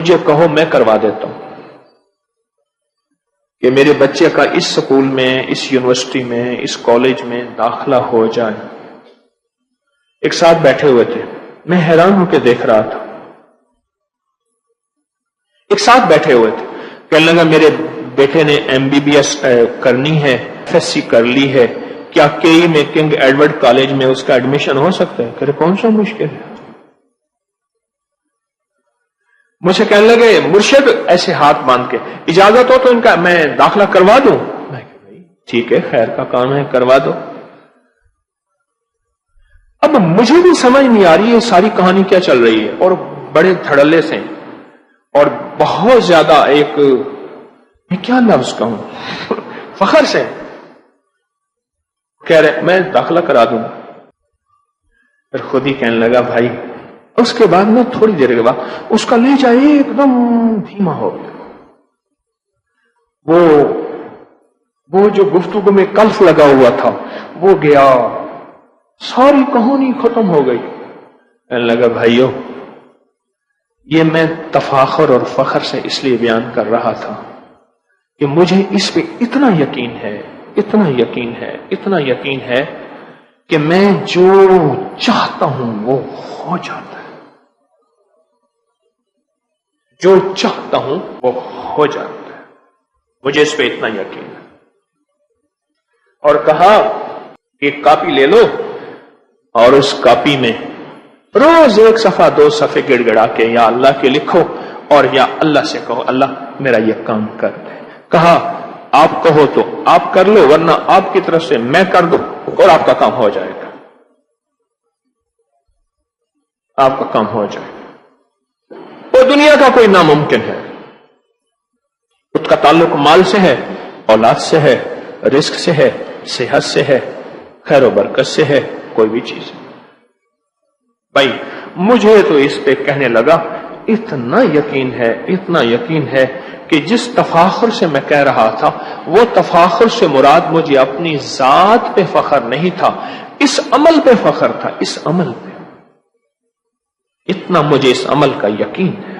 مجھے کہو میں کروا دیتا ہوں کہ میرے بچے کا اس سکول میں، اس یونیورسٹی میں، اس کالج میں داخلہ ہو جائے۔ ایک ساتھ بیٹھے ہوئے تھے، میں حیران ہو کے دیکھ رہا تھا۔ ایک ساتھ بیٹھے ہوئے تھے، کہنے لگا میرے بیٹے نے MBBS کرنی ہے، FSC کر لی ہے، کیا KE میں کنگ ایڈورڈ کالج میں اس کا ایڈمیشن ہو سکتا ہے؟ کہ کون سا مشکل ہے؟ مجھے کہنے لگے مرشد ایسے ہاتھ باندھ کے، اجازت ہو تو ان کا میں داخلہ کروا دوں؟ میں کہ بھائی ٹھیک ہے، خیر کا کام ہے، کروا دو۔ اب مجھے بھی سمجھ نہیں آ رہی ہے ساری کہانی کیا چل رہی ہے، اور بڑے دھڑلے سے اور بہت زیادہ ایک میں کیا لفظ کہوں فخر سے کہہ رہے میں داخلہ کرا دوں۔ پھر خود ہی کہنے لگا بھائی، اس کے بعد میں تھوڑی دیر کے بعد اس کا لہجہ ایک دم دھیما ہو گیا۔ وہ جو گفتگو میں کلف لگا ہوا تھا وہ گیا، ساری کہانی ختم ہو گئی۔ کہنے لگا بھائیو، یہ میں تفاخر اور فخر سے اس لیے بیان کر رہا تھا کہ مجھے اس پہ اتنا یقین ہے، اتنا یقین ہے، اتنا یقین ہے کہ میں جو چاہتا ہوں وہ ہو جاتا ہے، جو چاہتا ہوں وہ ہو جاتا ہے، مجھے اس پہ اتنا یقین ہے۔ اور کہا ایک کاپی لے لو اور اس کاپی میں روز ایک صفحہ 2 صفحے گڑ گڑا کے یا اللہ کے لکھو، اور یا اللہ سے کہو اللہ میرا یہ کام کر دے۔ کہا آپ کہو تو آپ کر لو، ورنہ آپ کی طرف سے میں کر دوں اور آپ کا کام ہو جائے گا، آپ کا کام ہو جائے گا۔ اور دنیا کا کوئی ناممکن ہے، اس کا تعلق مال سے ہے، اولاد سے ہے، رزق سے ہے، صحت سے ہے، خیر و برکت سے ہے، کوئی بھی چیز ہے۔ بھائی مجھے تو اس پہ کہنے لگا اتنا یقین ہے، اتنا یقین ہے کہ جس تفاخر سے میں کہہ رہا تھا وہ تفاخر سے مراد مجھے اپنی ذات پہ فخر نہیں تھا، اس عمل پہ فخر تھا، اس عمل پہ۔ اتنا مجھے اس عمل کا یقین ہے۔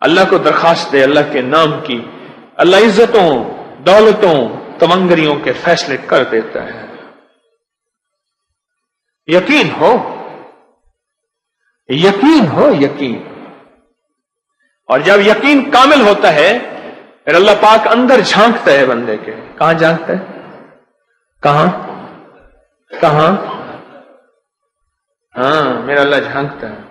اللہ کو درخواست دے اللہ کے نام کی، اللہ عزتوں، دولتوں، تمنگریوں کے فیصلے کر دیتا ہے۔ یقین ہو، یقین ہو، یقین۔ اور جب یقین کامل ہوتا ہے پھر اللہ پاک اندر جھانکتا ہے بندے کے۔ کہاں جھانکتا ہے؟ کہاں؟ ہاں، میرا اللہ جھانکتا ہے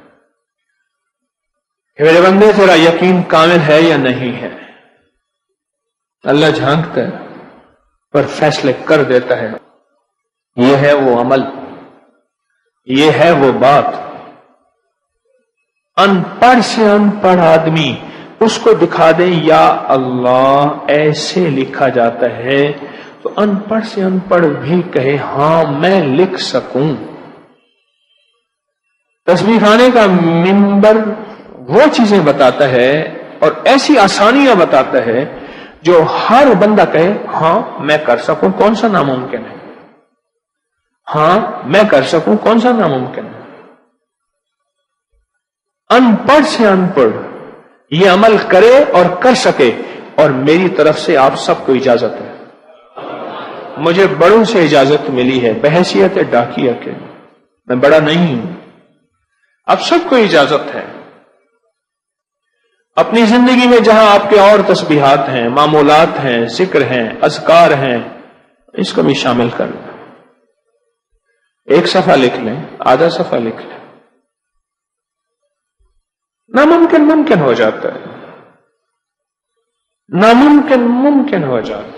کہ میرے بندے تیرا یقین کامل ہے یا نہیں ہے۔ اللہ جھانکتا ہے پر فیصلے کر دیتا ہے۔ یہ ہے وہ عمل، یہ ہے وہ بات۔ ان پڑھ سے ان پڑھ آدمی اس کو دکھا دیں یا اللہ ایسے لکھا جاتا ہے تو ان پڑھ سے ان پڑھ بھی کہے ہاں میں لکھ سکوں۔ تسبیح خانے کا منبر وہ چیزیں بتاتا ہے اور ایسی آسانیاں بتاتا ہے جو ہر بندہ کہے ہاں میں کر سکوں، کون سا ناممکن ہے؟ ہاں میں کر سکوں، کون سا ناممکن ہے؟ ان پڑھ سے ان پڑھ یہ عمل کرے اور کر سکے، اور میری طرف سے آپ سب کو اجازت ہے۔ مجھے بڑوں سے اجازت ملی ہے بحیثیت ڈاکیہ کے، میں بڑا نہیں ہوں، اب سب کو اجازت ہے۔ اپنی زندگی میں جہاں آپ کے اور تسبیحات ہیں، معمولات ہیں، ذکر ہیں، اذکار ہیں، اس کو بھی شامل کر لیں۔ ایک صفحہ لکھ لیں، آدھا صفحہ لکھ لیں، ناممکن ممکن ہو جاتا ہے، ناممکن ممکن ہو جاتا ہے۔